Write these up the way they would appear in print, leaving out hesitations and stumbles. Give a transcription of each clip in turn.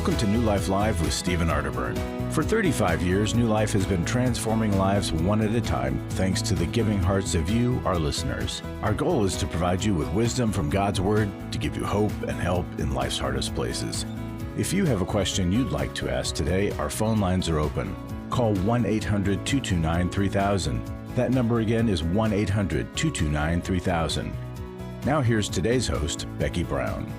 Welcome to New Life Live with Stephen Arterburn. For 35 years, New Life has been transforming lives one at a time thanks to the giving hearts of you, our listeners. Our goal is to provide you with wisdom from God's Word to give you hope and help in life's hardest places. If you have a question you'd like to ask today, our phone lines are open. Call 1-800-229-3000. That number again is 1-800-229-3000. Now here's today's host, Becky Brown.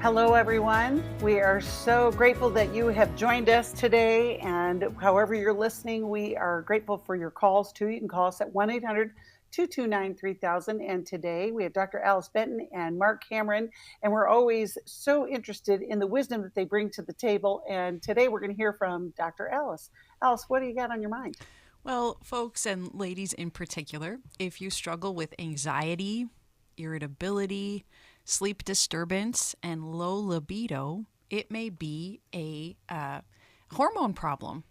Hello, everyone. We are so grateful that you have joined us today. And however you're listening, we are grateful for your calls too. You can call us at 1-800-229-3000. And today we have Dr. Alice Benton and Marc Cameron. And we're always so interested in the wisdom that they bring to the table. And today we're going to hear from Dr. Alice. Alice, what do you got on your mind? Well, folks and ladies in particular, if you struggle with anxiety, irritability, sleep disturbance, and low libido, it may be a hormone problem.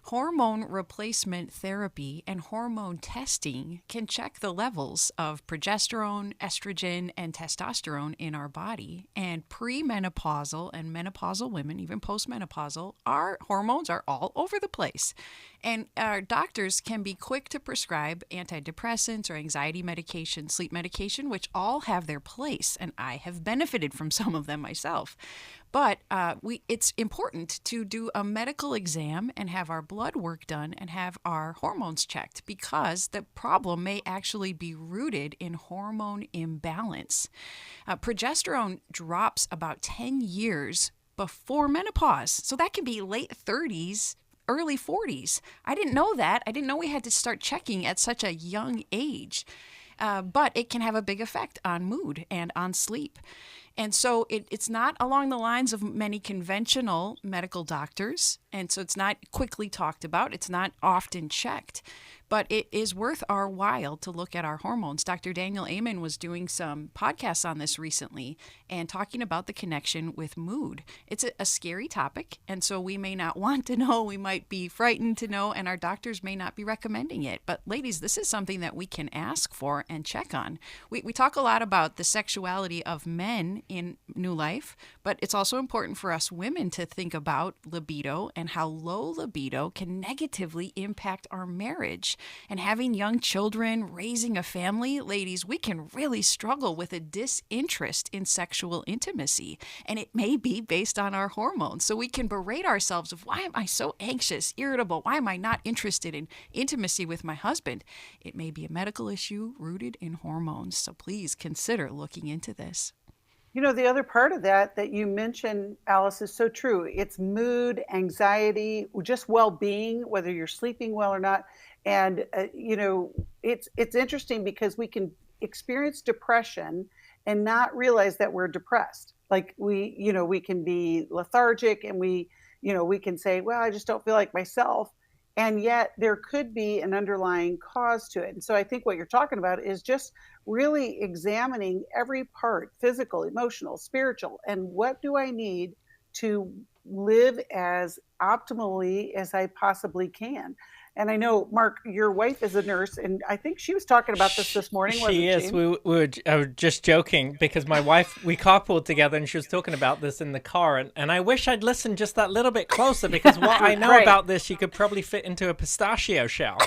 Hormone replacement therapy and hormone testing can check the levels of progesterone, estrogen, and testosterone in our body. And premenopausal and menopausal women, even postmenopausal, our hormones are all over the place. And our doctors can be quick to prescribe antidepressants or anxiety medication, sleep medication, which all have their place. And I have benefited from some of them myself. But it's important to do a medical exam and have our blood work done and have our hormones checked, because the problem may actually be rooted in hormone imbalance. Progesterone drops about 10 years before menopause. So that can be late 30s, early 40s. I didn't know that. I didn't know we had to start checking at such a young age. But it can have a big effect on mood and on sleep. And so it's not along the lines of many conventional medical doctors. And so it's not quickly talked about. It's not often checked. But it is worth our while to look at our hormones. Dr. Daniel Amen was doing some podcasts on this recently and talking about the connection with mood. It's a scary topic, and so we may not want to know. We might be frightened to know, and our doctors may not be recommending it. But ladies, this is something that we can ask for and check on. We talk a lot about the sexuality of men in New Life, but it's also important for us women to think about libido and how low libido can negatively impact our marriage. And having young children, raising a family, ladies, we can really struggle with a disinterest in sexual intimacy. And it may be based on our hormones. So we can berate ourselves of, why am I so anxious, irritable? Why am I not interested in intimacy with my husband? It may be a medical issue rooted in hormones. So please consider looking into this. You know, the other part of that you mentioned, Alice, is so true. It's mood, anxiety, just well-being, whether you're sleeping well or not. And, it's interesting because we can experience depression and not realize that we're depressed. Like we can be lethargic and we can say, well, I just don't feel like myself. And yet there could be an underlying cause to it. And so I think what you're talking about is just really examining every part, physical, emotional, spiritual, and what do I need to live as optimally as I possibly can. And I know, Marc, your wife is a nurse, and I think she was talking about this morning, wasn't she? She is. I was just joking because my wife, we carpooled together, and she was talking about this in the car. And I wish I'd listened just that little bit closer, because what I know about this, she could probably fit into a pistachio shell.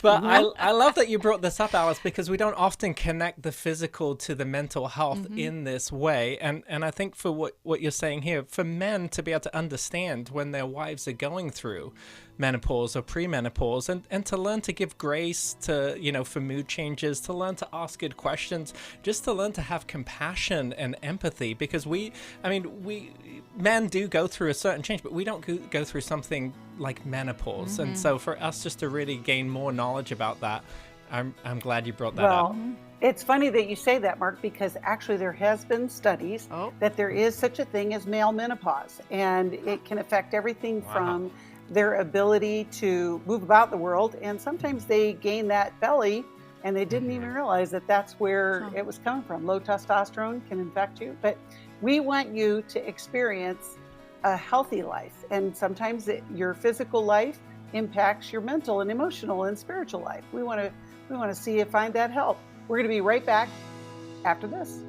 But I love that you brought this up, Alice, because we don't often connect the physical to the mental health in this way. And I think for what you're saying here, for men to be able to understand when their wives are going through menopause or premenopause, and to learn to give grace to, for mood changes, to learn to ask good questions, just to learn to have compassion and empathy, because men do go through a certain change, but we don't go through something like menopause. And so for us just to really gain more knowledge about that, I'm glad you brought that up. It's funny that you say that, Marc, because actually there has been studies that there is such a thing as male menopause, and it can affect everything from their ability to move about the world, and sometimes they gain that belly and they didn't even realize that that's where it was coming from. Low testosterone can infect you, but we want you to experience a healthy life, and sometimes your physical life impacts your mental and emotional and spiritual life. We want to see you find that help. We're going to be right back after this.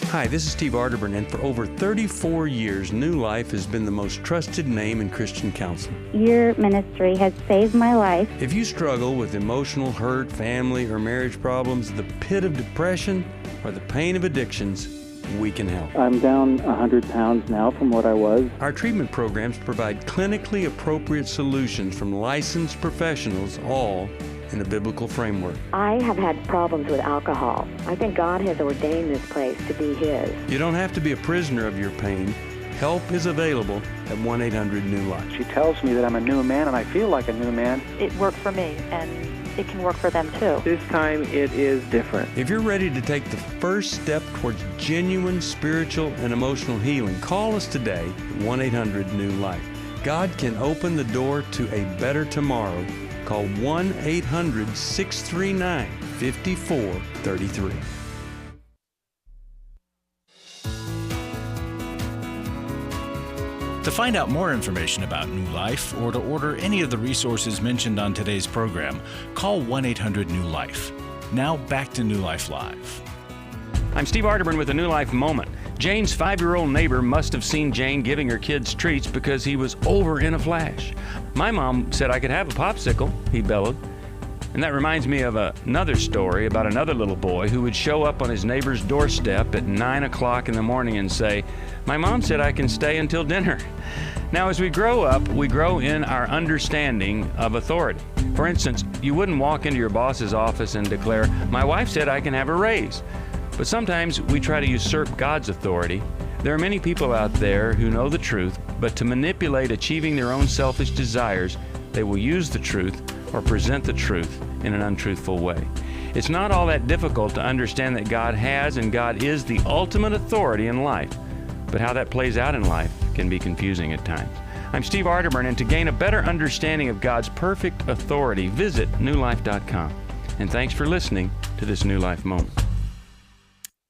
Hi, this is Steve Arterburn, and for over 34 years, New Life has been the most trusted name in Christian counseling. Your ministry has saved my life. If you struggle with emotional hurt, family, or marriage problems, the pit of depression, or the pain of addictions, we can help. I'm down 100 pounds now from what I was. Our treatment programs provide clinically appropriate solutions from licensed professionals, all in a biblical framework. I have had problems with alcohol. I think God has ordained this place to be His. You don't have to be a prisoner of your pain. Help is available at 1-800-NEW-LIFE. She tells me that I'm a new man, and I feel like a new man. It worked for me, and it can work for them too. This time it is different. If you're ready to take the first step towards genuine spiritual and emotional healing, call us today at 1-800-NEW-LIFE. God can open the door to a better tomorrow. Call 1-800-639-5433. To find out more information about New Life or to order any of the resources mentioned on today's program, call 1-800-NEW-LIFE. Now back to New Life Live. I'm Steve Arterburn with a New Life Moment. Jane's 5-year-old neighbor must have seen Jane giving her kids treats because he was over in a flash. My mom said I could have a popsicle, he bellowed. And that reminds me of another story about another little boy who would show up on his neighbor's doorstep at 9 o'clock in the morning and say, "My mom said I can stay until dinner." Now, as we grow up, we grow in our understanding of authority. For instance, you wouldn't walk into your boss's office and declare, "My wife said I can have a raise." But sometimes we try to usurp God's authority. There are many people out there who know the truth, but to manipulate achieving their own selfish desires, they will use the truth or present the truth in an untruthful way. It's not all that difficult to understand that God has and God is the ultimate authority in life, but how that plays out in life can be confusing at times. I'm Steve Arterburn, and to gain a better understanding of God's perfect authority, visit newlife.com. And thanks for listening to this New Life Moment.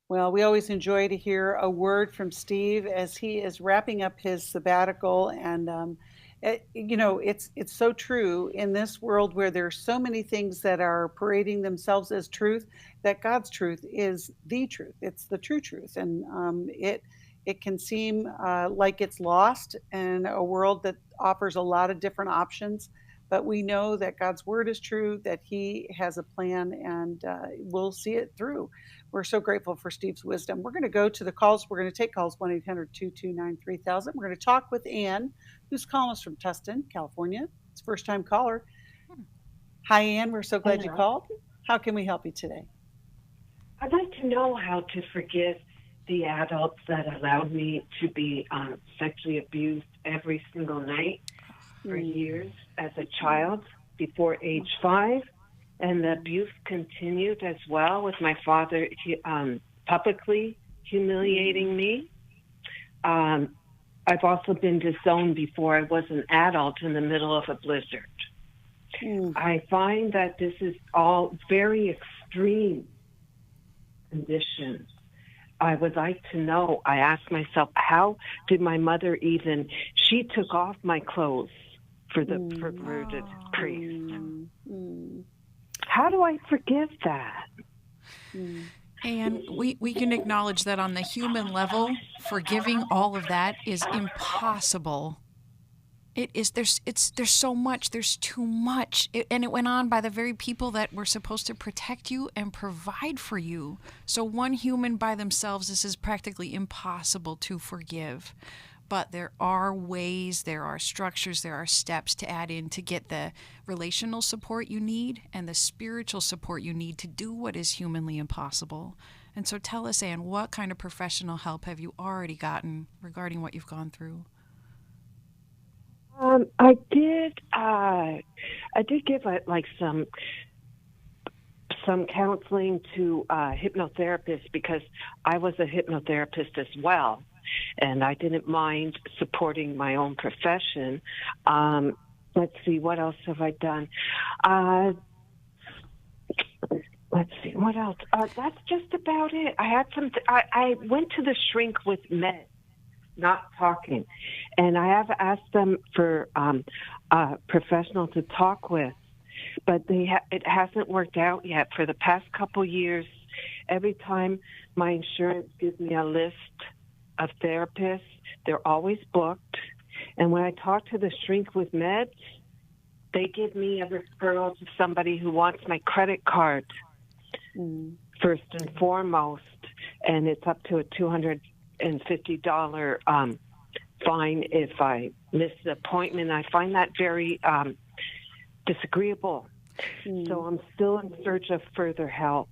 Well, we always enjoy to hear a word from Steve as he is wrapping up his sabbatical. And, it's so true in this world where there are so many things that are parading themselves as truth, that God's truth is the truth. It's the true truth. And it can seem like it's lost in a world that offers a lot of different options. But we know that God's word is true, that he has a plan, and we'll see it through. We're so grateful for Steve's wisdom. We're going to go to the calls. We're going to take calls 1-800-229-3000. We're going to talk with Ann, who's calling us from Tustin, California. It's first-time caller. Hi, Ann. We're so glad you called. How can we help you today? I'd like to know how to forgive the adults that allowed me to be sexually abused every single night for years as a child before age 5, and the abuse continued as well with my father publicly humiliating me. I've also been disowned before I was an adult in the middle of a blizzard. I find that this is all very extreme conditions. I would like to know, I asked myself, how did my mother she took off my clothes for the perverted priest. How do I forgive that? And we can acknowledge that on the human level, forgiving all of that is impossible. It is. There's so much. There's too much. And it went on by the very people that were supposed to protect you and provide for you. So one human by themselves, this is practically impossible to forgive. But there are ways, there are structures, there are steps to add in to get the relational support you need and the spiritual support you need to do what is humanly impossible. And so tell us, Ann, what kind of professional help have you already gotten regarding what you've gone through? I did give some counseling to hypnotherapists because I was a hypnotherapist as well. And I didn't mind supporting my own profession. Let's see, what else have I done? Let's see, what else? That's just about it. I had I went to the shrink with men, not talking. And I have asked them for a professional to talk with, but it hasn't worked out yet. For the past couple years, every time my insurance gives me a list of therapists, they're always booked. And when I talk to the shrink with meds, they give me a referral to somebody who wants my credit card first and foremost, and it's up to a $250 fine if I miss the appointment. I find that very disagreeable. So I'm still in search of further help.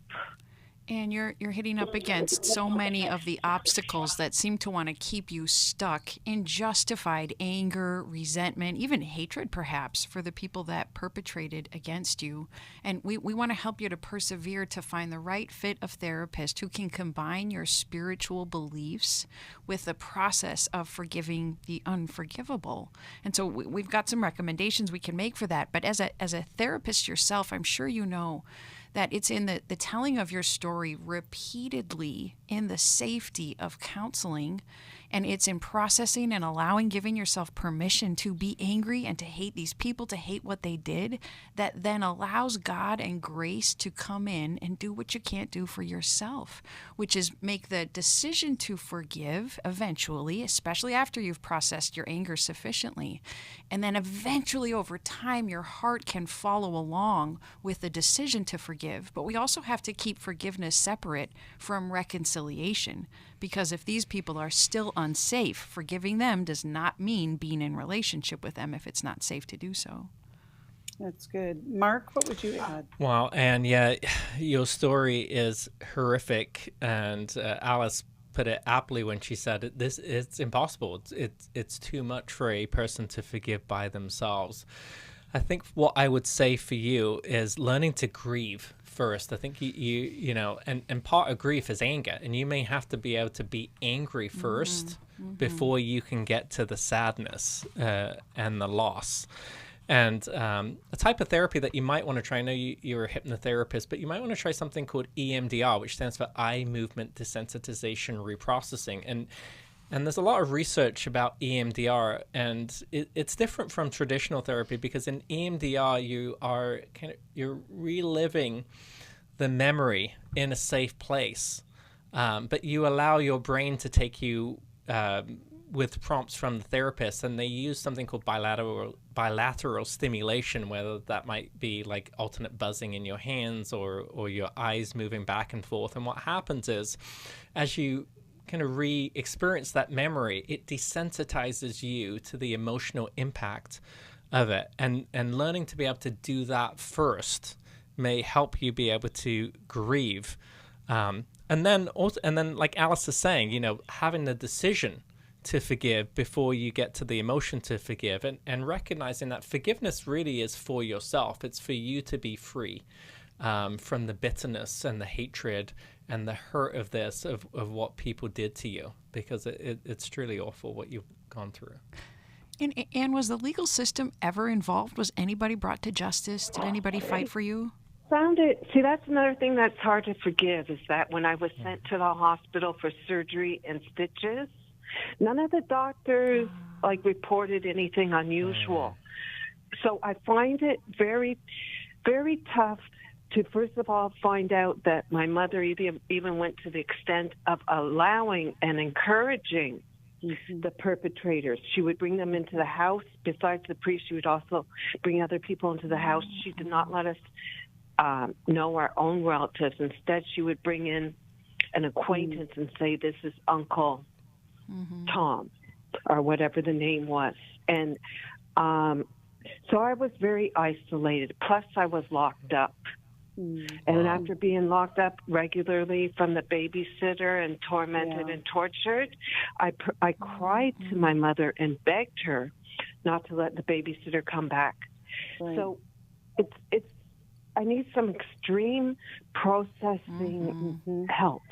And you're hitting up against so many of the obstacles that seem to want to keep you stuck in justified anger, resentment, even hatred perhaps for the people that perpetrated against you. And we want to help you to persevere to find the right fit of therapist who can combine your spiritual beliefs with the process of forgiving the unforgivable. And so we've got some recommendations we can make for that. But as a therapist yourself, I'm sure you know that it's in the telling of your story repeatedly in the safety of counseling, and it's in processing and allowing, giving yourself permission to be angry and to hate these people, to hate what they did, that then allows God and grace to come in and do what you can't do for yourself, which is make the decision to forgive eventually, especially after you've processed your anger sufficiently. And then eventually over time, your heart can follow along with the decision to forgive. But we also have to keep forgiveness separate from reconciliation, because if these people are still unsafe, forgiving them does not mean being in relationship with them if it's not safe to do so. That's good. Marc, what would you add? Wow, and yeah, your story is horrific, and Alice put it aptly when she said it's impossible. It's too much for a person to forgive by themselves. I think what I would say for you is learning to grieve first. I think you know, and part of grief is anger, and you may have to be able to be angry first before you can get to the sadness and the loss. And a type of therapy that you might want to try, I know you're a hypnotherapist, but you might want to try something called EMDR, which stands for Eye Movement Desensitization Reprocessing. And there's a lot of research about EMDR, and it's different from traditional therapy, because in EMDR you're reliving the memory in a safe place, but you allow your brain to take you with prompts from the therapist, and they use something called bilateral stimulation, whether that might be like alternate buzzing in your hands or your eyes moving back and forth. And what happens is, as you kind of re-experience that memory, it desensitizes you to the emotional impact of it. And learning to be able to do that first may help you be able to grieve. And then like Alice is saying, you know, having the decision to forgive before you get to the emotion to forgive, and recognizing that forgiveness really is for yourself. It's for you to be free from the bitterness and the hatred and the hurt of this, of what people did to you, because it's truly awful what you've gone through. And was the legal system ever involved? Was anybody brought to justice? Did anybody fight for you? Found it. See, that's another thing that's hard to forgive, is that when I was sent to the hospital for surgery and stitches, none of the doctors reported anything unusual. So I find it very, very tough to, first of all, find out that my mother even went to the extent of allowing and encouraging the perpetrators. She would bring them into the house. Besides the priest, she would also bring other people into the house. She did not let us know our own relatives. Instead, she would bring in an acquaintance and say, "This is Uncle Tom," or whatever the name was. And so I was very isolated. Plus, I was locked up. And after being locked up regularly from the babysitter and tormented and tortured, I cried to my mother and begged her not to let the babysitter come back. Right. So it's I need some extreme processing help.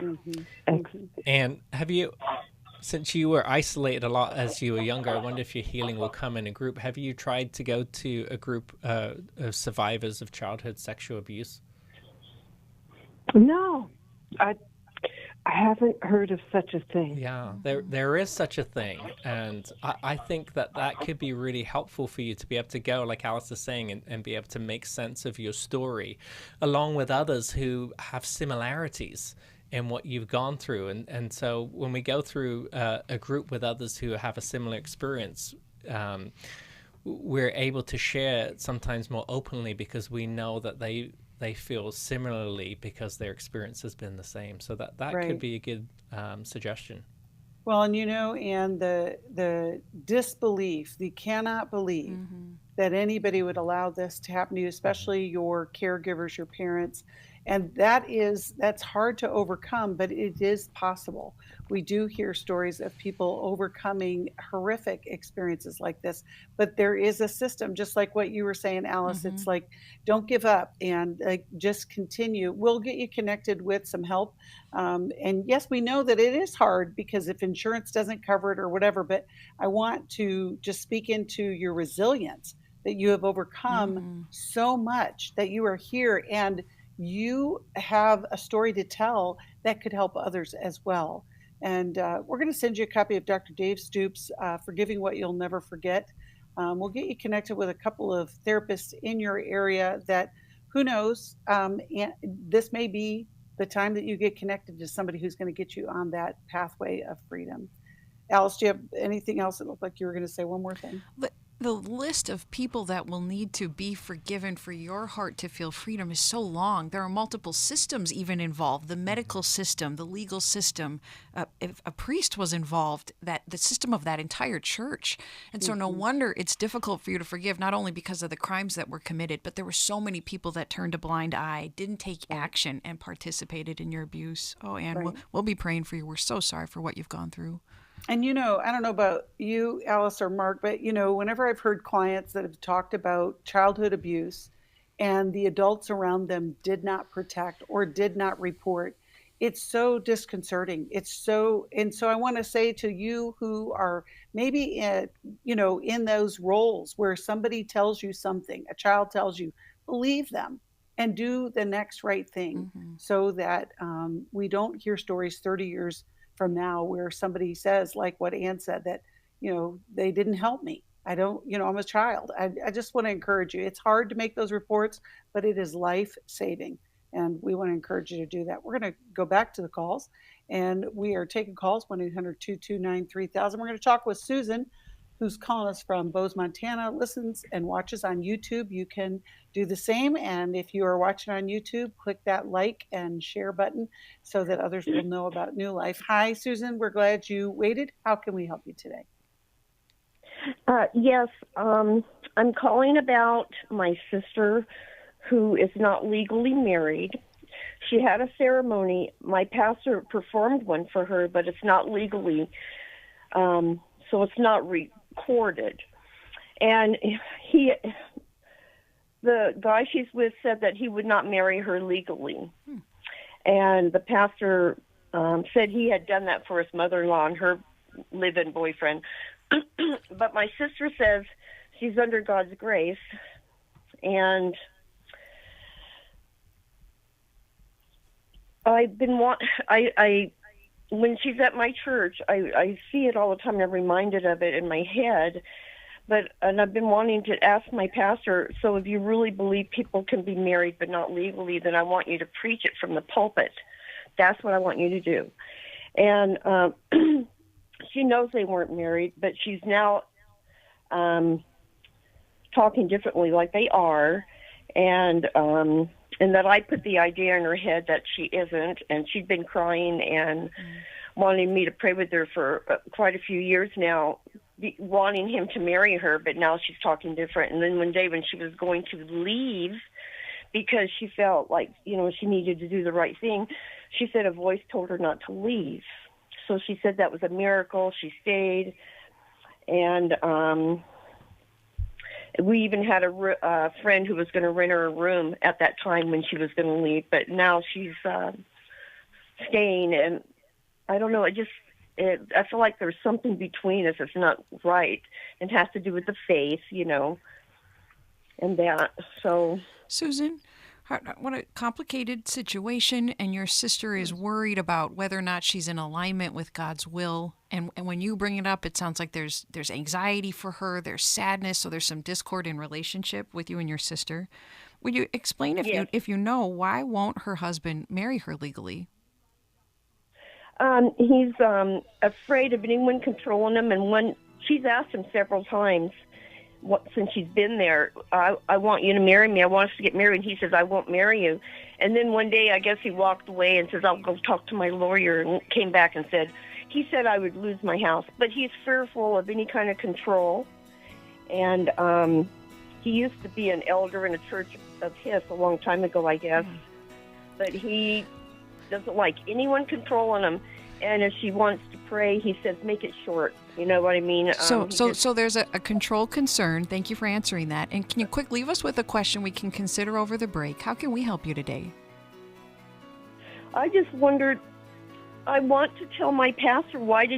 And have you, since you were isolated a lot as you were younger, I wonder if your healing will come in a group. Have you tried to go to a group of survivors of childhood sexual abuse? No. I haven't heard of such a thing. Yeah, there is such a thing. And I think that could be really helpful for you to be able to go, like Alice is saying, and be able to make sense of your story, along with others who have similarities in what you've gone through. And so when we go through a group with others who have a similar experience, we're able to share sometimes more openly because we know that they feel similarly because their experience has been the same. So that Right. could be a good suggestion. Well, and and the disbelief, you cannot believe that anybody would allow this to happen to you, especially your caregivers, your parents. And that's hard to overcome, but it is possible. We do hear stories of people overcoming horrific experiences like this, but there is a system, just like what you were saying, Alice. It's like, don't give up and just continue. We'll get you connected with some help. And yes, we know that it is hard because if insurance doesn't cover it or whatever, but I want to just speak into your resilience, that you have overcome so much, that you are here and you have a story to tell that could help others as well. And we're going to send you a copy of Dr. Dave Stoops' Forgiving What You'll Never Forget. We'll get you connected with a couple of therapists in your area that, who knows, and this may be the time that you get connected to somebody who's going to get you on that pathway of freedom. Alice, do you have anything else? It looked like you were going to say one more thing. The list of people that will need to be forgiven for your heart to feel freedom is so long. There are multiple systems even involved, the medical system, the legal system. If a priest was involved, that the system of that entire church. And so no wonder it's difficult for you to forgive, not only because of the crimes that were committed, but there were so many people that turned a blind eye, didn't take action, and participated in your abuse. Oh, Anne, we'll be praying for you. We're so sorry for what you've gone through. And, I don't know about you, Alice or Mark, but, whenever I've heard clients that have talked about childhood abuse and the adults around them did not protect or did not report, it's so disconcerting. And so I want to say to you who are maybe, in those roles where somebody tells you something, a child tells you, believe them and do the next right thing so that we don't hear stories 30 years from now where somebody says, like what Ann said, that, they didn't help me. I don't, I'm a child. I just want to encourage you. It's hard to make those reports, but it is life-saving. And we want to encourage you to do that. We're going to go back to the calls, and we are taking calls, 1-800-229-3000. We're going to talk with Susan, who's calling us from Bose, Montana, listens and watches on YouTube. You can do the same. And if you are watching on YouTube, click that like and share button so that others will know about New Life. Hi, Susan. We're glad you waited. How can we help you today? Yes. I'm calling about my sister who is not legally married. She had a ceremony. My pastor performed one for her, but it's not legally, so it's not recorded. And the guy she's with said that he would not marry her legally. And the pastor said he had done that for his mother-in-law and her live-in boyfriend. But my sister says she's under God's grace, and I've been when she's at my church, I see it all the time. I'm reminded of it in my head. And I've been wanting to ask my pastor, so if you really believe people can be married but not legally, then I want you to preach it from the pulpit. That's what I want you to do. And she knows they weren't married, but she's now talking differently like they are. And that I put the idea in her head that she isn't, and she'd been crying and wanting me to pray with her for quite a few years now, wanting him to marry her, but now she's talking different. And then one day when she was going to leave because she felt like, she needed to do the right thing, she said a voice told her not to leave. So she said that was a miracle. She stayed. And we even had a friend who was going to rent her a room at that time when she was going to leave, but now she's staying. And I don't know, I feel like there's something between us that's not right. It has to do with the faith, and that. So, Susan, What a complicated situation, and your sister is worried about whether or not she's in alignment with God's will. And when you bring it up, it sounds like there's anxiety for her, there's sadness, so there's some discord in relationship with you and your sister. Would you explain if you know why won't her husband marry her legally? He's afraid of anyone controlling him, and when she's asked him several times, since she's been there, I want you to marry me. I want us to get married. And he says, I won't marry you. And then one day, I guess he walked away and says, I'll go talk to my lawyer, and came back and said, he said I would lose my house. But he's fearful of any kind of control. And he used to be an elder in a church of his a long time ago, I guess. But he doesn't like anyone controlling him. And if she wants to pray, he says, make it short. You know what I mean? So there's a control concern. Thank you for answering that. And can you quick leave us with a question we can consider over the break? How can we help you today? I just wondered, I want to tell my pastor, why are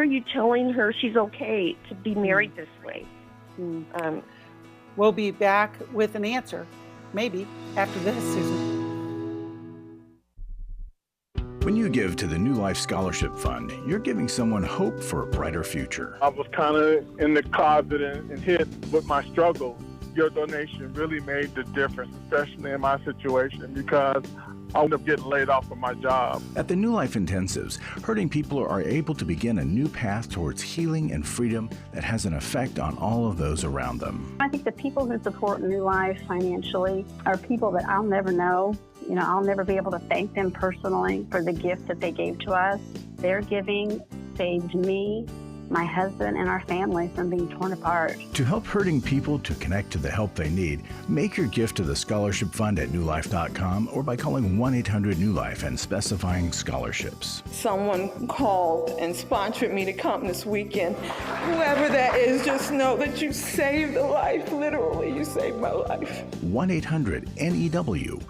you telling her she's okay to be married this way? We'll be back with an answer, maybe, after this, Susan. When you give to the New Life Scholarship Fund, you're giving someone hope for a brighter future. I was kind of in the closet and hid with my struggle. Your donation really made the difference, especially in my situation, because I ended up getting laid off from my job. At the New Life Intensives, hurting people are able to begin a new path towards healing and freedom that has an effect on all of those around them. I think the people who support New Life financially are people that I'll never know. You know, I'll never be able to thank them personally for the gift that they gave to us. Their giving saved me, my husband, and our family from being torn apart. To help hurting people to connect to the help they need, make your gift to the Scholarship Fund at newlife.com or by calling 1-800-NEW-LIFE and specifying scholarships. Someone called and sponsored me to come this weekend. Whoever that is, just know that you saved a life. Literally, you saved my life. 1-800-NEW-LIFE.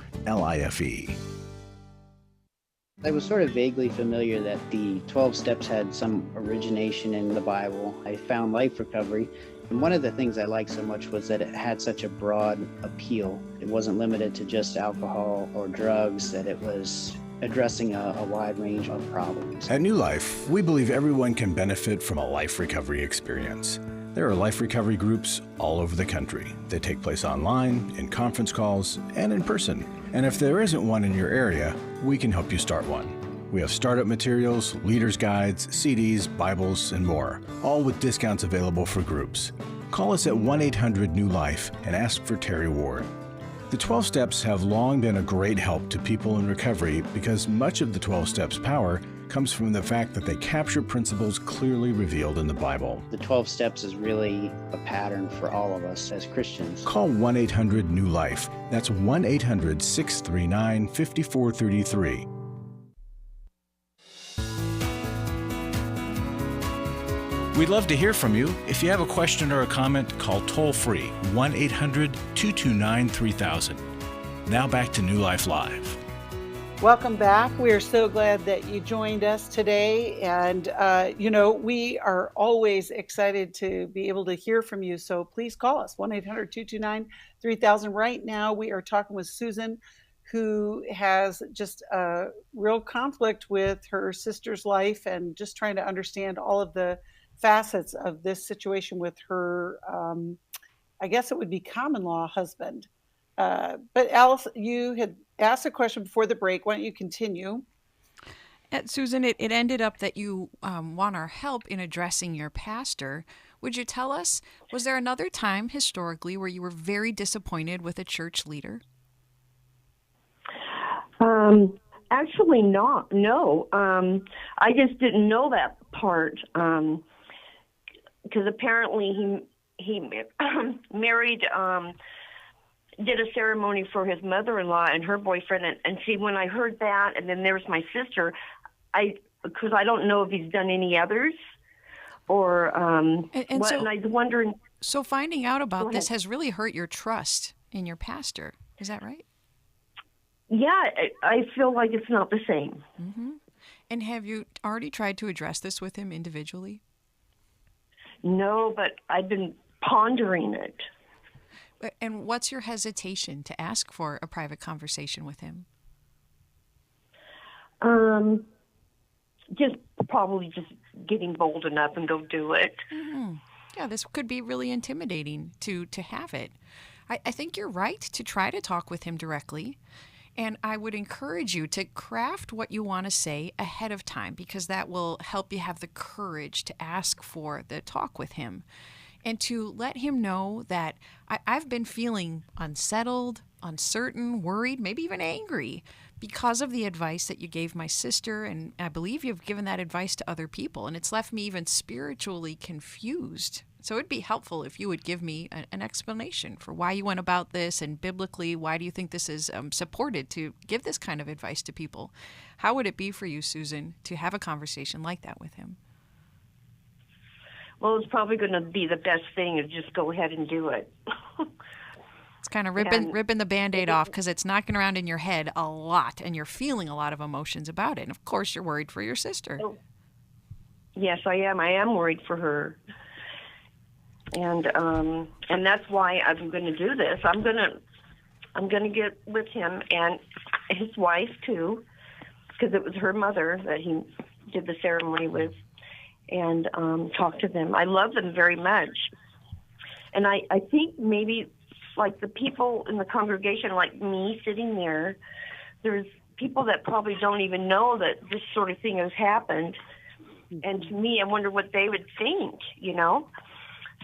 I was sort of vaguely familiar that the 12 steps had some origination in the Bible. I found Life Recovery, and one of the things I liked so much was that it had such a broad appeal. It wasn't limited to just alcohol or drugs, that it was addressing a wide range of problems. At New Life, we believe everyone can benefit from a life recovery experience. There are life recovery groups all over the country. They take place online, in conference calls, and in person. And if there isn't one in your area, we can help you start one. We have startup materials, leaders' guides, CDs, Bibles, and more, all with discounts available for groups. Call us at 1-800-NEW-LIFE and ask for Terry Ward. The 12 Steps have long been a great help to people in recovery because much of the 12 Steps' power comes from the fact that they capture principles clearly revealed in the Bible. The 12 Steps is really a pattern for all of us as Christians. Call 1-800-NEW-LIFE. That's 1-800-639-5433. We'd love to hear from you. If you have a question or a comment, call toll-free 1-800-229-3000. Now back to New Life Live. Welcome back. We are so glad that you joined us today. And, we are always excited to be able to hear from you. So please call us, 1-800-229-3000. Right now, we are talking with Susan, who has just a real conflict with her sister's life and just trying to understand all of the facets of this situation with her, I guess it would be common law husband. But Alice, you had asked a question before the break. Why don't you continue? Susan, it ended up that you want our help in addressing your pastor. Would you tell us, was there another time historically where you were very disappointed with a church leader? Actually not, no. I just didn't know that part. Because apparently he married, did a ceremony for his mother-in-law and her boyfriend. And see, when I heard that, and then there's my sister, because I don't know if he's done any others or and what. So, and I was wondering. So finding out about this has really hurt your trust in your pastor. Is that right? Yeah, I feel like it's not the same. Mm-hmm. And have you already tried to address this with him individually? No, but I've been pondering it. And what's your hesitation to ask for a private conversation with him? Just probably just getting bold enough and go do it. Mm-hmm. Yeah, this could be really intimidating to have it. I think you're right to try to talk with him directly. And I would encourage you to craft what you want to say ahead of time, because that will help you have the courage to ask for the talk with him. And to let him know that I've been feeling unsettled, uncertain, worried, maybe even angry because of the advice that you gave my sister. And I believe you've given that advice to other people. And it's left me even spiritually confused. So it'd be helpful if you would give me an explanation for why you went about this, and biblically, why do you think this is supported to give this kind of advice to people? How would it be for you, Susan, to have a conversation like that with him? Well, it's probably going to be the best thing is just go ahead and do it. It's kind of ripping the Band-Aid off, because it's knocking around in your head a lot, and you're feeling a lot of emotions about it. And of course, you're worried for your sister. Oh. Yes, I am. I am worried for her. And that's why I'm going to do this. I'm going to get with him and his wife too, because it was her mother that he did the ceremony with, and talk to them. I love them very much, and I think maybe like the people in the congregation, like me sitting there's people that probably don't even know that this sort of thing has happened, and to me, I wonder what they would think, you know.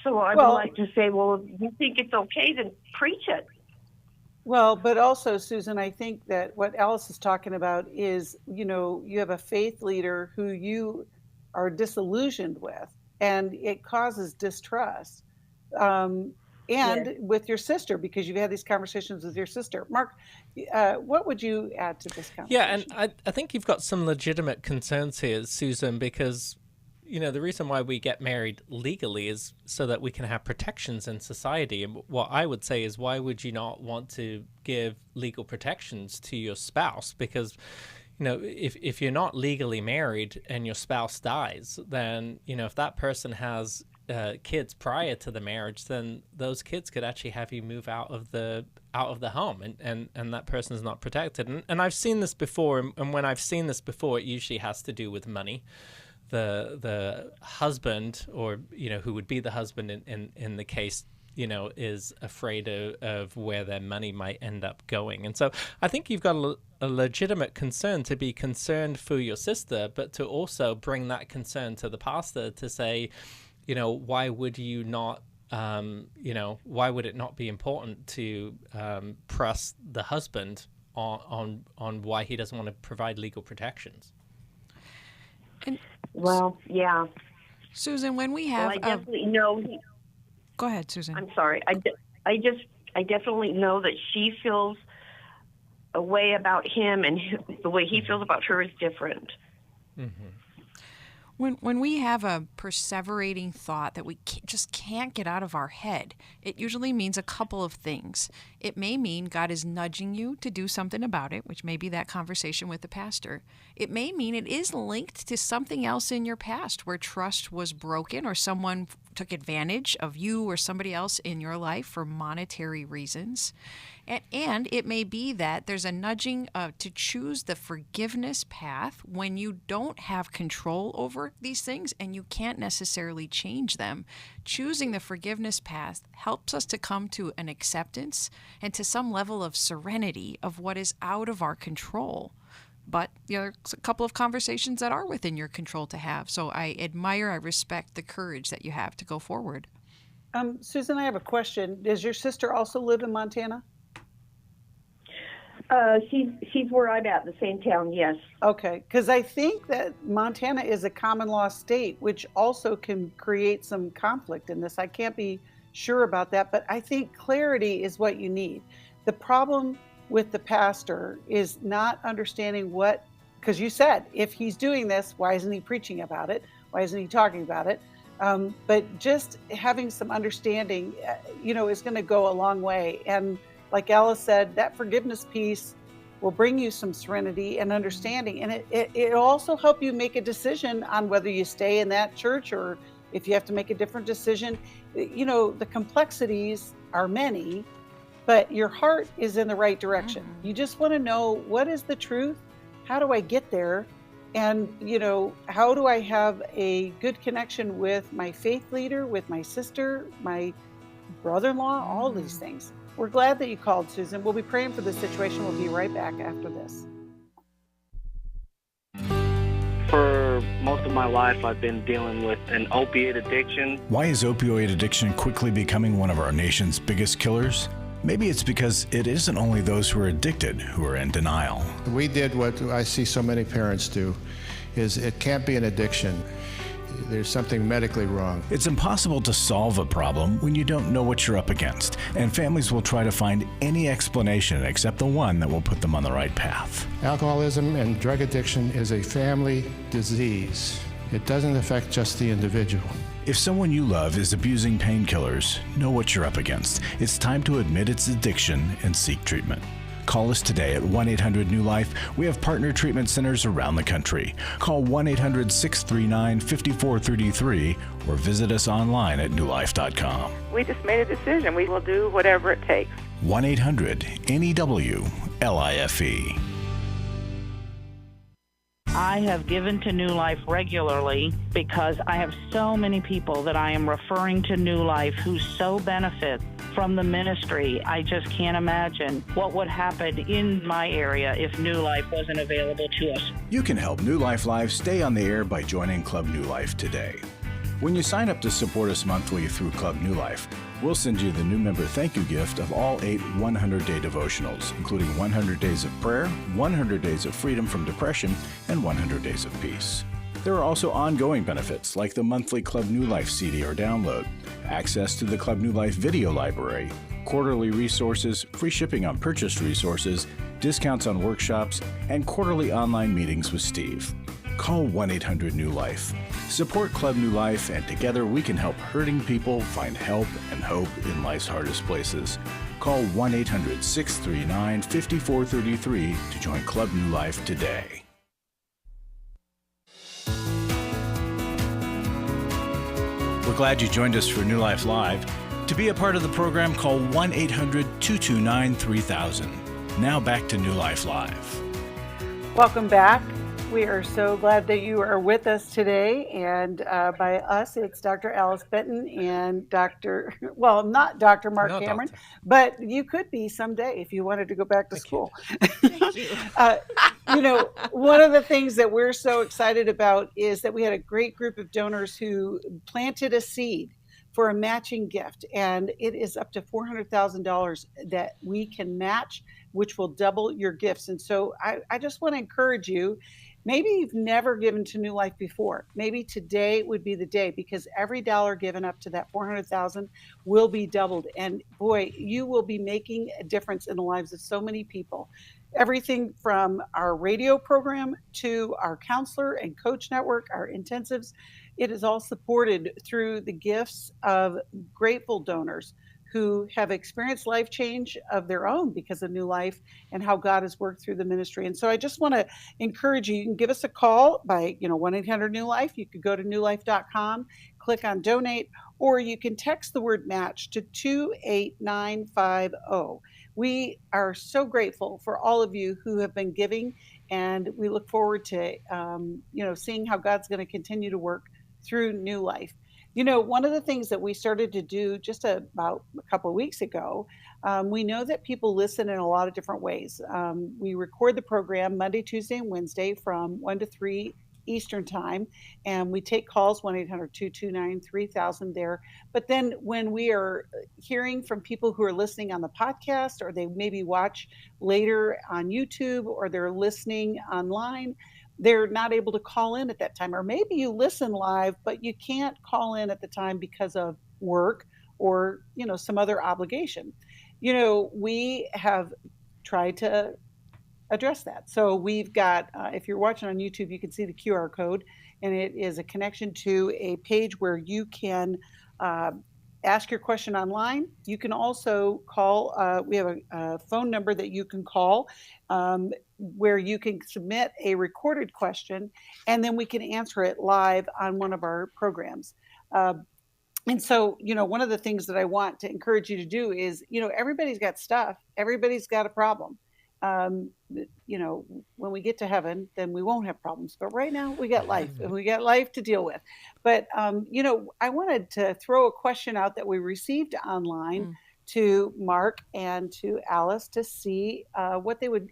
So I would like to say, well, if you think it's okay, then preach it. Well, but also, Susan, I think that what Alice is talking about is, you know, you have a faith leader who you are disillusioned with, and it causes distrust. And with your sister, because you've had these conversations with your sister. Marc, what would you add to this conversation? Yeah, and I think you've got some legitimate concerns here, Susan, because you know, the reason why we get married legally is so that we can have protections in society. And what I would say is, why would you not want to give legal protections to your spouse? Because, you know, if you're not legally married and your spouse dies, then, you know, if that person has kids prior to the marriage, then those kids could actually have you move out of the home, and that person is not protected. And I've seen this before, and when I've seen this before, it usually has to do with money. The husband, or, you know, who would be the husband in the case, you know, is afraid of where their money might end up going. And so I think you've got a legitimate concern to be concerned for your sister, but to also bring that concern to the pastor to say, you know, why would you not, you know, why would it not be important to press the husband on why he doesn't want to provide legal protections? And well, yeah, Susan, when we have, I definitely know. Go ahead, Susan. I'm sorry. I definitely know that she feels a way about him, and the way he feels about her is different. Mm-hmm. When we have a perseverating thought that we just can't get out of our head, it usually means a couple of things. It may mean God is nudging you to do something about it, which may be that conversation with the pastor. It may mean it is linked to something else in your past where trust was broken, or someone took advantage of you or somebody else in your life for monetary reasons. And it may be that there's a nudging to choose the forgiveness path when you don't have control over these things and you can't necessarily change them. Choosing the forgiveness path helps us to come to an acceptance and to some level of serenity of what is out of our control. But there's a couple of conversations that are within your control to have. So I respect the courage that you have to go forward. Susan, I have a question. Does your sister also live in Montana? She's where I'm at, the same town, yes. Okay, because I think that Montana is a common law state, which also can create some conflict in this. I can't be sure about that, but I think clarity is what you need. The problem with the pastor is not understanding what, because you said, if he's doing this, why isn't he preaching about it? Why isn't he talking about it? But just having some understanding, you know, is going to go a long way. And like Alice said, that forgiveness piece will bring you some serenity and understanding. And it'll also help you make a decision on whether you stay in that church or if you have to make a different decision. You know, the complexities are many, but your heart is in the right direction. You just want to know, what is the truth? How do I get there? And, how do I have a good connection with my faith leader, with my sister, my brother-in-law, all these things. We're glad that you called, Susan. We'll be praying for this situation. We'll be right back after this. For most of my life, I've been dealing with an opiate addiction. Why is opioid addiction quickly becoming one of our nation's biggest killers? Maybe it's because it isn't only those who are addicted who are in denial. We did what I see so many parents do, is it can't be an addiction. There's something medically wrong. It's impossible to solve a problem when you don't know what you're up against, and families will try to find any explanation except the one that will put them on the right path. Alcoholism and drug addiction is a family disease. It doesn't affect just the individual. If someone you love is abusing painkillers, know what you're up against. It's time to admit it's addiction and seek treatment. Call us today at 1-800-NEW-LIFE. We have partner treatment centers around the country. Call 1-800-639-5433 or visit us online at newlife.com. We just made a decision. We will do whatever it takes. 1-800-NEW-LIFE. I have given to New Life regularly because I have so many people that I am referring to New Life who so benefit from the ministry. I just can't imagine what would happen in my area if New Life wasn't available to us. You can help New Life Live stay on the air by joining Club New Life today. When you sign up to support us monthly through Club New Life, we'll send you the new member thank you gift of all 8 100-day devotionals, including 100 Days of Prayer, 100 Days of Freedom from Depression, and 100 Days of Peace. There are also ongoing benefits like the monthly Club New Life CD or download, access to the Club New Life video library, quarterly resources, free shipping on purchased resources, discounts on workshops, and quarterly online meetings with Steve. Call 1-800-NEW-LIFE. Support Club New Life, and together we can help hurting people find help and hope in life's hardest places. Call 1-800-639-5433 to join Club New Life today. We're glad you joined us for New Life Live. To be a part of the program, call 1-800-229-3000. Now back to New Life Live. Welcome back. We are so glad that you are with us today, and by us, it's Dr. Alice Benton and not Dr. Marc Cameron, but you could be someday if you wanted to go back to school. Thank you. One of the things that we're so excited about is that we had a great group of donors who planted a seed for a matching gift, and it is up to $400,000 that we can match, which will double your gifts. And so I just want to encourage you. Maybe you've never given to New Life before. Maybe today would be the day, because every dollar given up to that $400,000 will be doubled. And boy, you will be making a difference in the lives of so many people. Everything from our radio program to our counselor and coach network, our intensives, it is all supported through the gifts of grateful donors who have experienced life change of their own because of New Life and how God has worked through the ministry. And so I just want to encourage you, you can give us a call by, 1-800-NEW-LIFE. You could go to newlife.com, click on donate, or you can text the word match to 28950. We are so grateful for all of you who have been giving, and we look forward to, seeing how God's going to continue to work through New Life. One of the things that we started to do just about a couple of weeks ago, we know that people listen in a lot of different ways. We record the program Monday, Tuesday, and Wednesday from 1 to 3 Eastern time, and we take calls 1-800-229-3000 there. But then when we are hearing from people who are listening on the podcast, or they maybe watch later on YouTube, or they're listening online, they're not able to call in at that time. Or maybe you listen live, but you can't call in at the time because of work or, some other obligation. We have tried to address that. So we've got, if you're watching on YouTube, you can see the QR code, and it is a connection to a page where you can ask your question online. You can also call, we have a phone number that you can call where you can submit a recorded question, and then we can answer it live on one of our programs. And so, one of the things that I want to encourage you to do is, everybody's got stuff. Everybody's got a problem. When we get to heaven, then we won't have problems. But right now we got life and we got life to deal with. But, I wanted to throw a question out that we received online to Marc and to Alice to see what they would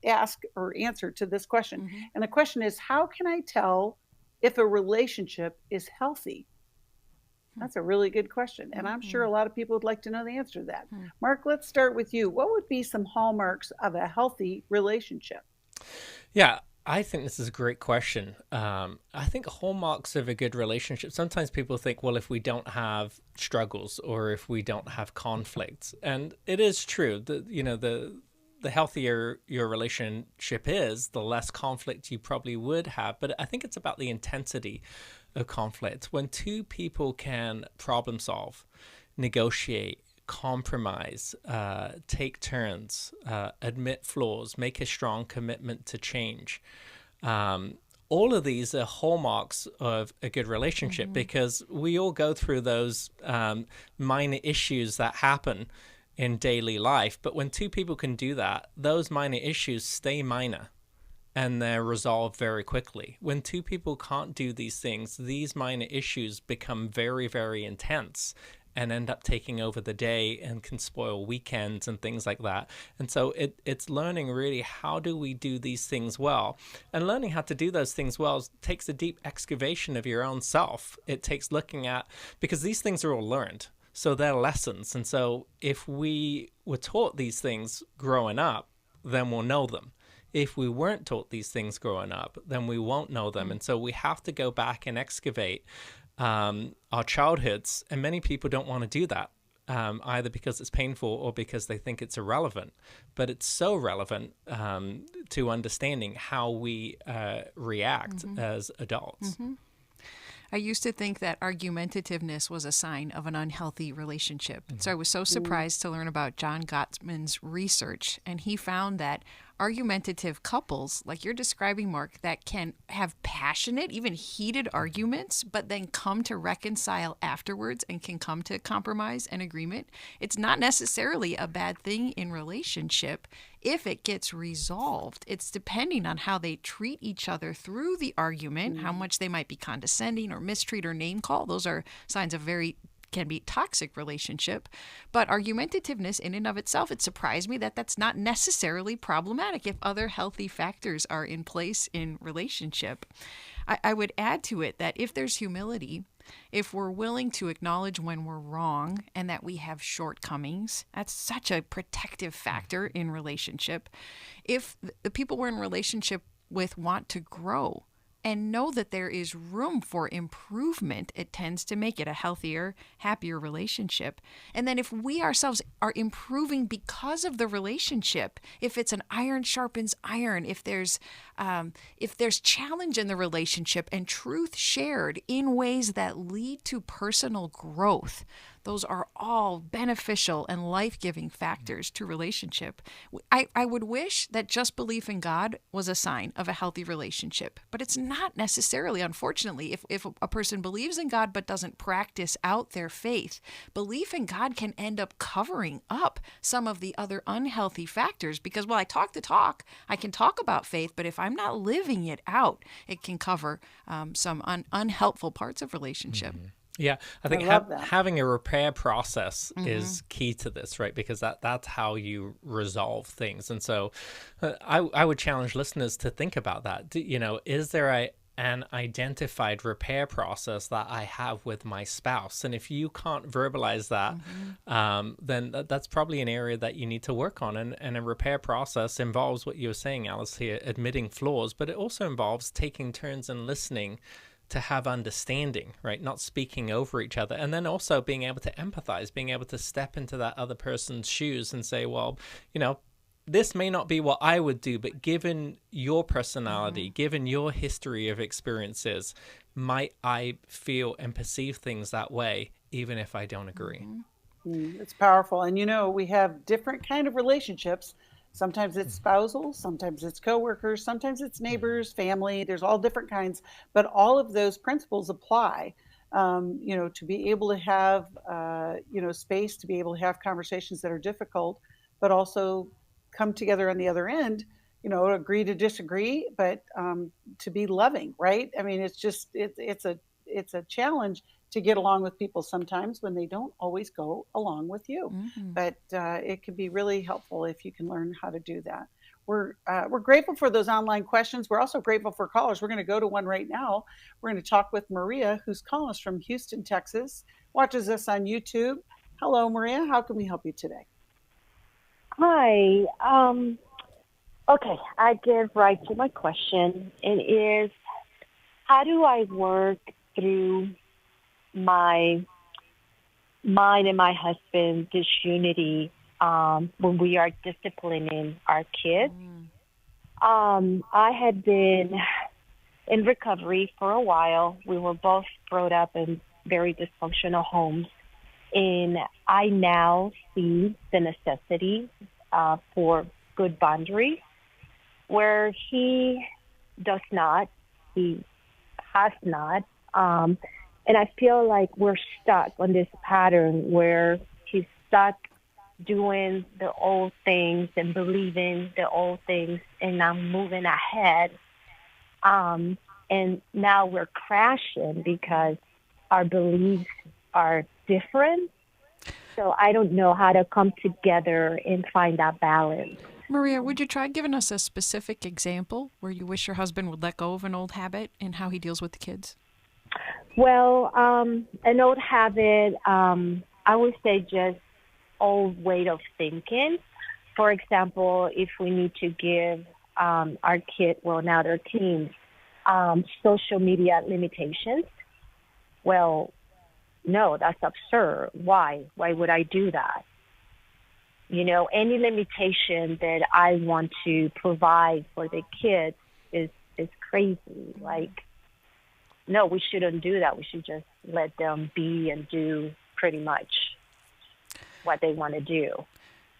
ask or answer to this question. And the question is, how can I tell if a relationship is healthy? That's a really good question. And I'm sure a lot of people would like to know the answer to that. Marc, let's start with you. What would be some hallmarks of a healthy relationship? Yeah, I think this is a great question. I think hallmarks of a good relationship, sometimes people think, well, if we don't have struggles or if we don't have conflicts, and it is true that, the healthier your relationship is, the less conflict you probably would have. But I think it's about the intensity of conflict. When two people can problem solve, negotiate, compromise, take turns, admit flaws, make a strong commitment to change. All of these are hallmarks of a good relationship because we all go through those minor issues that happen in daily life. But when two people can do that, those minor issues stay minor and they're resolved very quickly. When two people can't do these things, these minor issues become very, very intense and end up taking over the day and can spoil weekends and things like that. And so it's learning really, how do we do these things well? And learning how to do those things well takes a deep excavation of your own self. It takes looking at, because these things are all learned. So they're lessons. And so if we were taught these things growing up, then we'll know them. If we weren't taught these things growing up, then we won't know them. And so we have to go back and excavate our childhoods. And many people don't want to do that, either because it's painful or because they think it's irrelevant. But it's so relevant to understanding how we react as adults. I used to think that argumentativeness was a sign of an unhealthy relationship. So I was so surprised to learn about John Gottman's research, and he found that argumentative couples, like you're describing, Marc, that can have passionate, even heated arguments, but then come to reconcile afterwards and can come to compromise and agreement. It's not necessarily a bad thing in relationship if it gets resolved. It's depending on how they treat each other through the argument, how much they might be condescending or mistreat or name call. Those are signs of can be toxic relationship. But argumentativeness in and of itself, it surprised me that that's not necessarily problematic if other healthy factors are in place in relationship. I would add to it that if there's humility, if we're willing to acknowledge when we're wrong and that we have shortcomings, that's such a protective factor in relationship. If the people we're in relationship with want to grow and know that there is room for improvement, it tends to make it a healthier, happier relationship. And then if we ourselves are improving because of the relationship, if it's an iron sharpens iron, if there's challenge in the relationship and truth shared in ways that lead to personal growth, those are all beneficial and life-giving factors to relationship. I would wish that just belief in God was a sign of a healthy relationship, but it's not necessarily, unfortunately. If a person believes in God but doesn't practice out their faith, belief in God can end up covering up some of the other unhealthy factors because, well, I talk the talk, I can talk about faith, but if I'm not living it out, it can cover some unhelpful parts of relationship. Yeah, I think having a repair process is key to this, right? Because that's how you resolve things. And so I would challenge listeners to think about that. Is there an identified repair process that I have with my spouse? And if you can't verbalize that, then that's probably an area that you need to work on. And a repair process involves what you were saying, Alice, here, admitting flaws, but it also involves taking turns and listening to have understanding, right? Not speaking over each other. And then also being able to empathize, being able to step into that other person's shoes and say, well, this may not be what I would do, but given your personality, given your history of experiences, might I feel and perceive things that way, even if I don't agree? It's powerful. And we have different kind of relationships. Sometimes it's spousal, sometimes it's coworkers, sometimes it's neighbors, family. There's all different kinds, but all of those principles apply. to be able to have, space to be able to have conversations that are difficult, but also come together on the other end, agree to disagree, but to be loving, right? I mean, it's a challenge to get along with people sometimes when they don't always go along with you. Mm-hmm. But it can be really helpful if you can learn how to do that. We're grateful for those online questions. We're also grateful for callers. We're going to go to one right now. We're going to talk with Maria, who's calling us from Houston, Texas, watches us on YouTube. Hello, Maria. How can we help you today? Hi. Okay, I get right to my question. It is, how do I work through mine and my husband's disunity when we are disciplining our kids? I had been in recovery for a while. We were both brought up in very dysfunctional homes, and I now see the necessity for good boundaries, where he does not, he has not. And I feel like we're stuck on this pattern where he's stuck doing the old things and believing the old things, and I'm moving ahead. And now we're crashing because our beliefs are different. So I don't know how to come together and find that balance. Maria, would you try giving us a specific example where you wish your husband would let go of an old habit and how he deals with the kids? Well, an old habit, I would say just old way of thinking. For example, if we need to give our kid, well, now they're teens, social media limitations, well, no, that's absurd. Why? Why would I do that? Any limitation that I want to provide for the kids is crazy. Like, no, we shouldn't do that. We should just let them be and do pretty much what they want to do.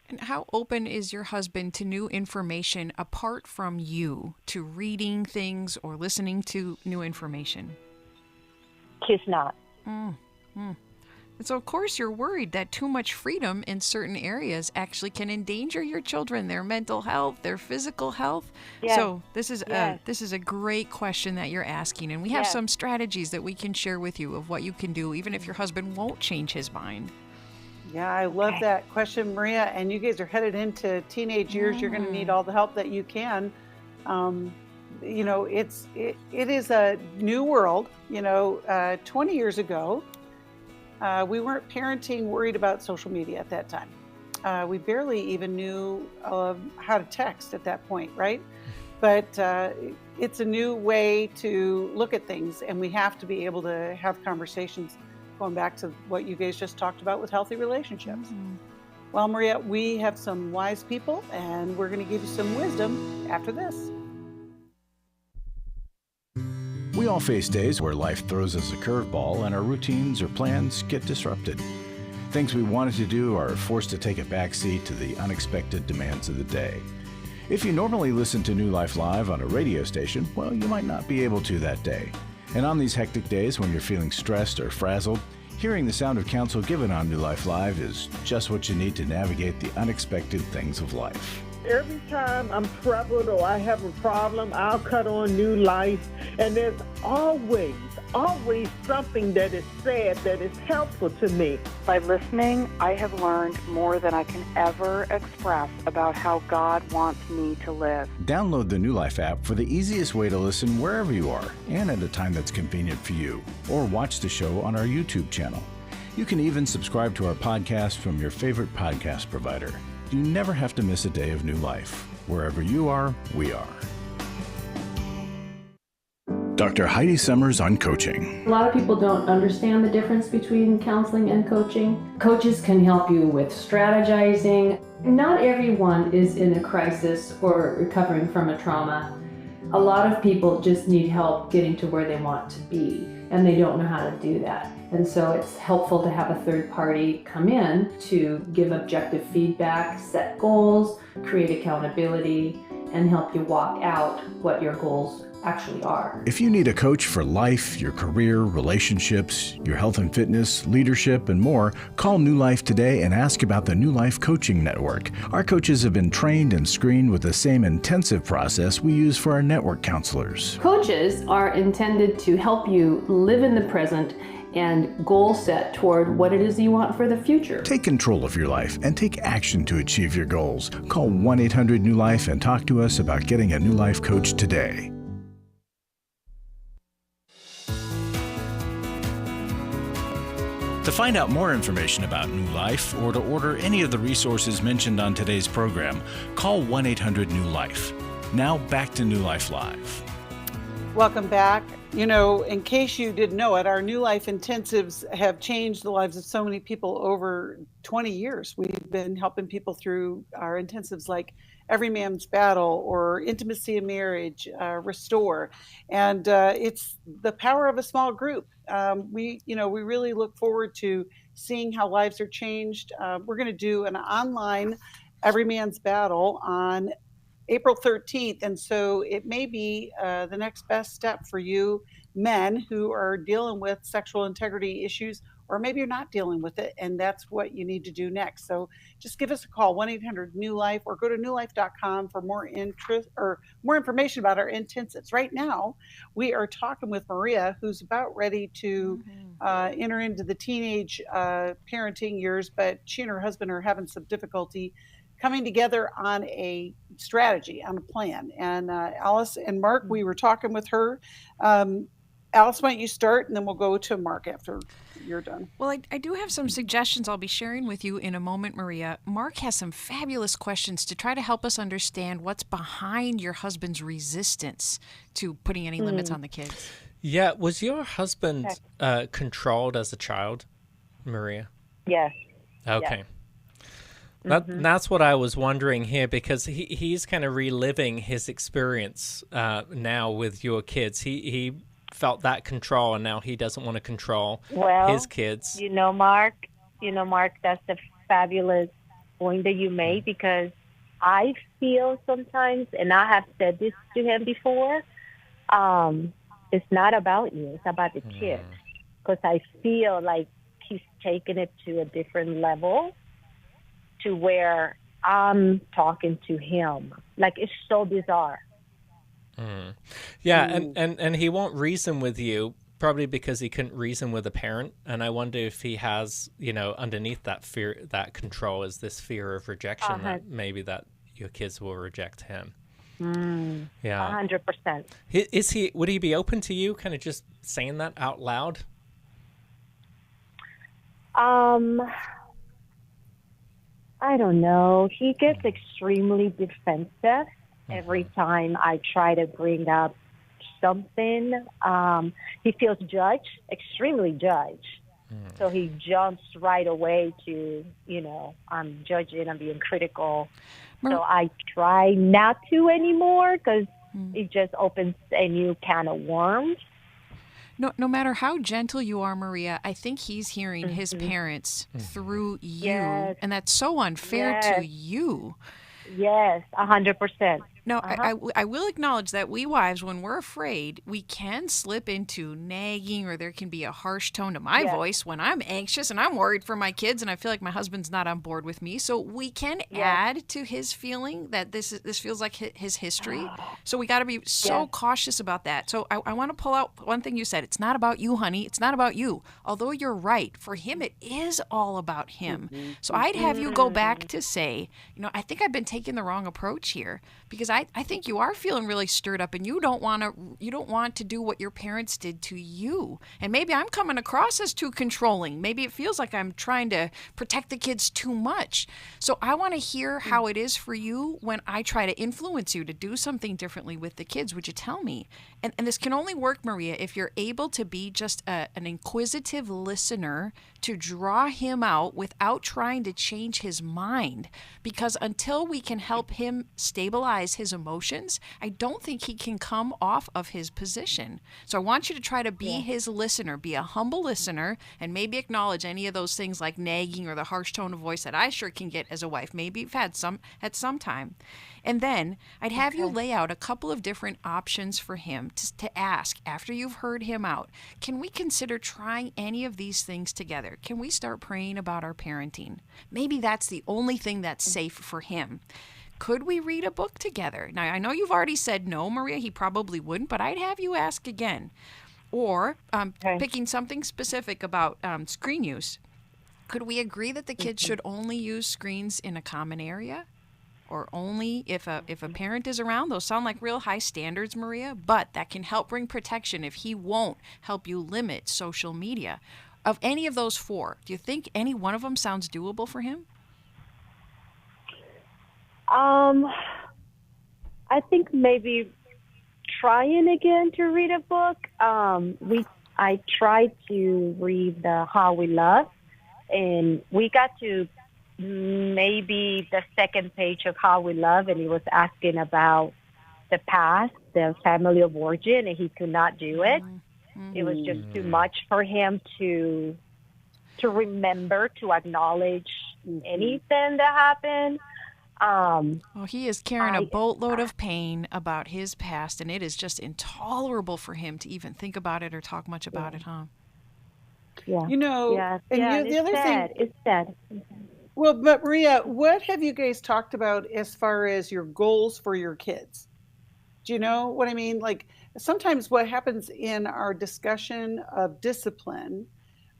And how open is your husband to new information apart from you, to reading things or listening to new information? He's not. And so, of course, you're worried that too much freedom in certain areas actually can endanger your children, their mental health, their physical health. Yes. So this is a great question that you're asking, and we have some strategies that we can share with you of what you can do, even if your husband won't change his mind. Yeah, I love that question, Maria. And you guys are headed into teenage years. You're going to need all the help that you can. It is a new world. 20 years ago, we weren't parenting worried about social media at that time. We barely even knew how to text at that point, right? But it's a new way to look at things, and we have to be able to have conversations, going back to what you guys just talked about with healthy relationships. Mm-hmm. Well, Maria, we have some wise people, and we're going to give you some wisdom after this. We all face days where life throws us a curveball and our routines or plans get disrupted. Things we wanted to do are forced to take a backseat to the unexpected demands of the day. If you normally listen to New Life Live on a radio station, well, you might not be able to that day. And on these hectic days when you're feeling stressed or frazzled, hearing the sound of counsel given on New Life Live is just what you need to navigate the unexpected things of life. Every time I'm troubled or I have a problem, I'll cut on New Life, and there's always something that is said that is helpful to me. By listening, I have learned more than I can ever express about how God wants me to live. Download the New Life app for the easiest way to listen wherever you are and at a time that's convenient for you, or watch the show on our YouTube channel. You can even subscribe to our podcast from your favorite podcast provider. You never have to miss a day of New Life. Wherever you are, we are. Dr. Heidi Summers on coaching. A lot of people don't understand the difference between counseling and coaching. Coaches can help you with strategizing. Not everyone is in a crisis or recovering from a trauma. A lot of people just need help getting to where they want to be, and they don't know how to do that. And so it's helpful to have a third party come in to give objective feedback, set goals, create accountability, and help you walk out what your goals actually are. If you need a coach for life, your career, relationships, your health and fitness, leadership, and more, call New Life today and ask about the New Life Coaching Network. Our coaches have been trained and screened with the same intensive process we use for our network counselors. Coaches are intended to help you live in the present and goal set toward what it is you want for the future. Take control of your life and take action to achieve your goals. Call 1-800-NEW-LIFE and talk to us about getting a New Life coach today. To find out more information about New Life or to order any of the resources mentioned on today's program, call 1-800-NEW-LIFE. Now back to New Life Live. Welcome back. You know, in case you didn't know it, our New Life intensives have changed the lives of so many people over 20 years. We've been helping people through our intensives like Every Man's Battle or Intimacy in Marriage, Restore. And it's the power of a small group. We really look forward to seeing how lives are changed. We're going to do an online Every Man's Battle on April 13th. And so it may be the next best step for you men who are dealing with sexual integrity issues, or maybe you're not dealing with it and that's what you need to do next. So just give us a call, 1-800-NEW-LIFE, or go to newlife.com for more interest or more information about our intensives. Right now, we are talking with Maria, who's about ready to enter into the teenage parenting years, but she and her husband are having some difficulty coming together on a strategy, on a plan. And Alice and Marc, we were talking with her. Alice, why don't you start, and then we'll go to Marc after you're done. Well, I do have some suggestions I'll be sharing with you in a moment, Maria. Marc has some fabulous questions to try to help us understand what's behind your husband's resistance to putting any limits on the kids. Yeah, was your husband controlled as a child, Maria? Yes. Okay. Yes. That's what I was wondering here, because he's kind of reliving his experience now with your kids. He felt that control, and now he doesn't want to control his kids. You know, Marc, that's a fabulous point that you made, because I feel sometimes, and I have said this to him before, it's not about you, it's about the kids. Because I feel like he's taken it to a different level, to where I'm talking to him. Like, it's so bizarre. Yeah, and he won't reason with you, probably because he couldn't reason with a parent. And I wonder if he has, underneath that fear, that control, is this fear of rejection, that maybe that your kids will reject him. Yeah, 100%. Would he be open to you kind of just saying that out loud? I don't know. He gets extremely defensive every time I try to bring up something. He feels judged, extremely judged. So he jumps right away to, I'm judging, I'm being critical. So I try not to anymore, because it just opens a new can of worms. No matter how gentle you are, Maria, I think he's hearing his parents through you, and that's so unfair to you. Yes, 100%. No, I will acknowledge that we wives, when we're afraid, we can slip into nagging, or there can be a harsh tone to my voice when I'm anxious and I'm worried for my kids and I feel like my husband's not on board with me. So we can add to his feeling that this feels like his history. So we got to be so cautious about that. So I want to pull out one thing you said. It's not about you, honey. It's not about you. Although you're right. For him, it is all about him. So I'd have you go back to say, I think I've been taking the wrong approach here, because I think you are feeling really stirred up, and you don't want to do what your parents did to you. And maybe I'm coming across as too controlling. Maybe it feels like I'm trying to protect the kids too much. So I want to hear how it is for you when I try to influence you to do something differently with the kids. Would you tell me? And this can only work, Maria, if you're able to be just an inquisitive listener, to draw him out without trying to change his mind. Because until we can help him stabilize his emotions, I don't think he can come off of his position. So I want you to try to be his listener, be a humble listener, and maybe acknowledge any of those things like nagging or the harsh tone of voice that I sure can get as a wife. Maybe you've had some at some time. And then I'd have you lay out a couple of different options for him to ask after you've heard him out. Can we consider trying any of these things together? Can we start praying about our parenting? Maybe that's the only thing that's safe for him. Could we read a book together? Now, I know you've already said no, Maria, he probably wouldn't, but I'd have you ask again. Or picking something specific about screen use. Could we agree that the kids should only use screens in a common area? Or only if a parent is around? Those sound like real high standards, Maria, but that can help bring protection if he won't help you limit social media. Of any of those four, do you think any one of them sounds doable for him? I think maybe trying again to read a book. I tried to read the How We Love, and we got to maybe the second page of How We Love, and he was asking about the past, the family of origin, and he could not do it. It was just too much for him to remember, to acknowledge anything that happened. Well, he is carrying a boatload of pain about his past, and it is just intolerable for him to even think about it or talk much about it, huh? Yeah. You know, and the other thing, it's sad. Well, but Maria, what have you guys talked about as far as your goals for your kids? Do you know what I mean? Like sometimes what happens in our discussion of discipline,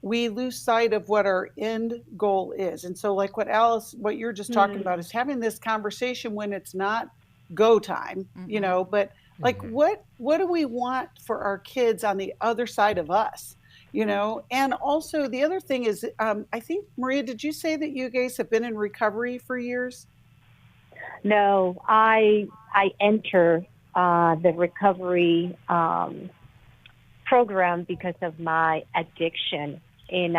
we lose sight of what our end goal is. And so like what you're just talking about is having this conversation when it's not go time, you know, but like what do we want for our kids on the other side of us? You know, and also the other thing is, I think, Maria, did you say that you guys have been in recovery for years? No, I enter the recovery program because of my addiction. And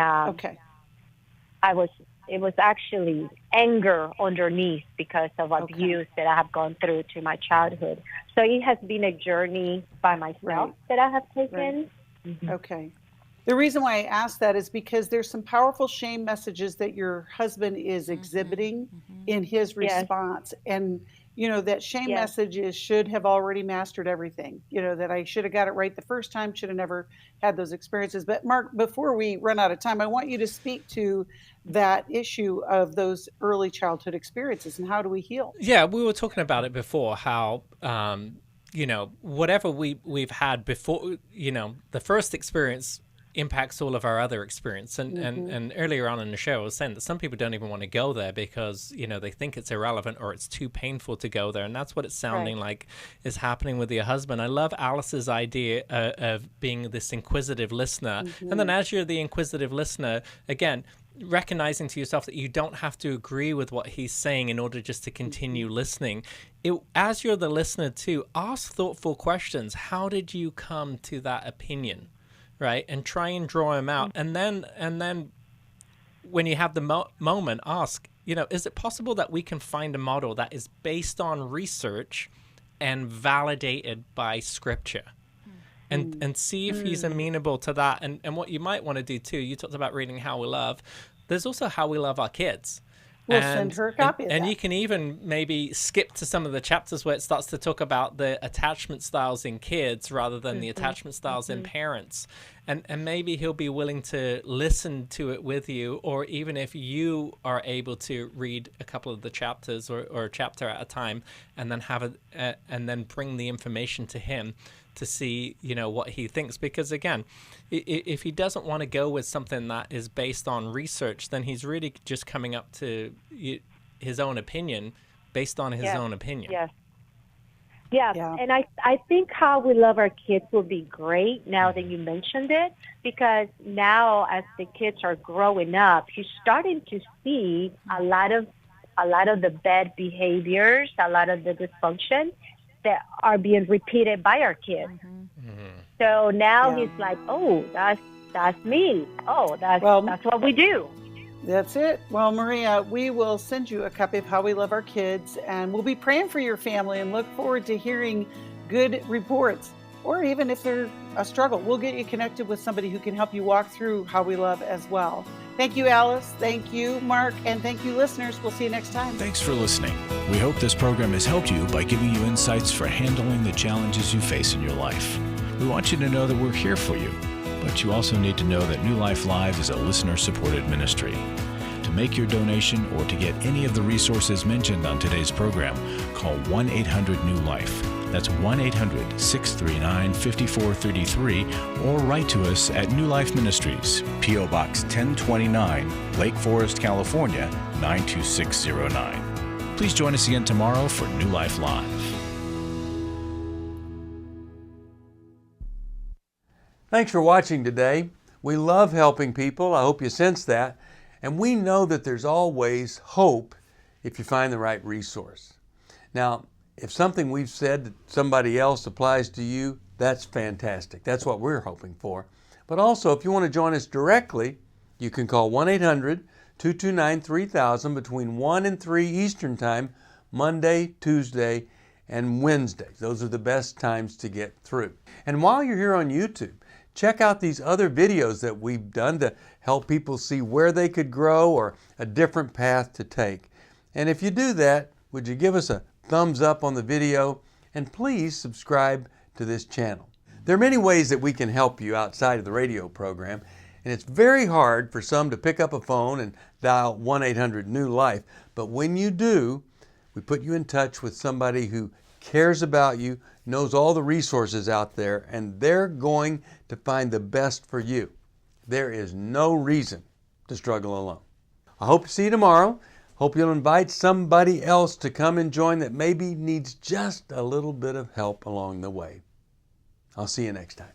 it was actually anger underneath because of abuse that I have gone through to my childhood. So it has been a journey by myself that I have taken. Okay. The reason why I asked that is because there's some powerful shame messages that your husband is exhibiting in his response. And, you know, that shame message is should have already mastered everything, you know, that I should have got it right the first time, should have never had those experiences. But Marc, before we run out of time, I want you to speak to that issue of those early childhood experiences and how do we heal? Yeah, we were talking about it before, how, you know, whatever we've had before, you know, the first experience impacts all of our other experience. And earlier on in the show, I was saying that some people don't even want to go there because, you know, they think it's irrelevant or it's too painful to go there. And that's what it's sounding like is happening with your husband. I love Alice's idea of being this inquisitive listener. And then as you're the inquisitive listener, again, recognizing to yourself that you don't have to agree with what he's saying in order just to continue listening. As you're the listener too, ask thoughtful questions. How did you come to that opinion? Right, and try and draw him out, and then when you have the moment, ask, you know, is it possible that we can find a model that is based on research and validated by Scripture, and see if he's amenable to that. And what you might want to do too, you talked about reading How We Love. There's also How We Love Our Kids. We'll send her a copy of that. And you can even maybe skip to some of the chapters where it starts to talk about the attachment styles in kids rather than the attachment styles in parents. And maybe he'll be willing to listen to it with you, or even if you are able to read a couple of the chapters or a chapter at a time and then and then bring the information to him to see, you know, what he thinks. Because again, if he doesn't want to go with something that is based on research, then he's really just coming up to his own opinion based on his own opinion. Yeah, and I think How We Love Our Kids will be great now that you mentioned it, because now as the kids are growing up, you're starting to see a lot of the bad behaviors, a lot of the dysfunction that are being repeated by our kids. So now he's like, oh, that's me. Oh, that's what we do. That's it. Well, Maria, we will send you a copy of How We Love Our Kids, and we'll be praying for your family and look forward to hearing good reports. Or even if there's a struggle, we'll get you connected with somebody who can help you walk through How We Love as well. Thank you, Alice. Thank you, Mark. And thank you, listeners. We'll see you next time. Thanks for listening. We hope this program has helped you by giving you insights for handling the challenges you face in your life. We want you to know that we're here for you, but you also need to know that New Life Live is a listener-supported ministry. To make your donation or to get any of the resources mentioned on today's program, call 1-800-NEW-LIFE. That's 1-800-639-5433, or write to us at New Life Ministries, P.O. Box 1029, Lake Forest, California, 92609. Please join us again tomorrow for New Life Live. Thanks for watching today. We love helping people. I hope you sense that. And we know that there's always hope if you find the right resource. Now, if something we've said to somebody else applies to you, that's fantastic. That's what we're hoping for. But also, if you want to join us directly, you can call 1-800-229-3000 between 1 and 3 Eastern Time, Monday, Tuesday, and Wednesday. Those are the best times to get through. And while you're here on YouTube, check out these other videos that we've done to help people see where they could grow or a different path to take. And if you do that, would you give us a thumbs up on the video, and please subscribe to this channel. There are many ways that we can help you outside of the radio program, and it's very hard for some to pick up a phone and dial 1-800-NEW-LIFE, but when you do, we put you in touch with somebody who cares about you, knows all the resources out there, and they're going to find the best for you. There is no reason to struggle alone. I hope to see you tomorrow. Hope you'll invite somebody else to come and join that maybe needs just a little bit of help along the way. I'll see you next time.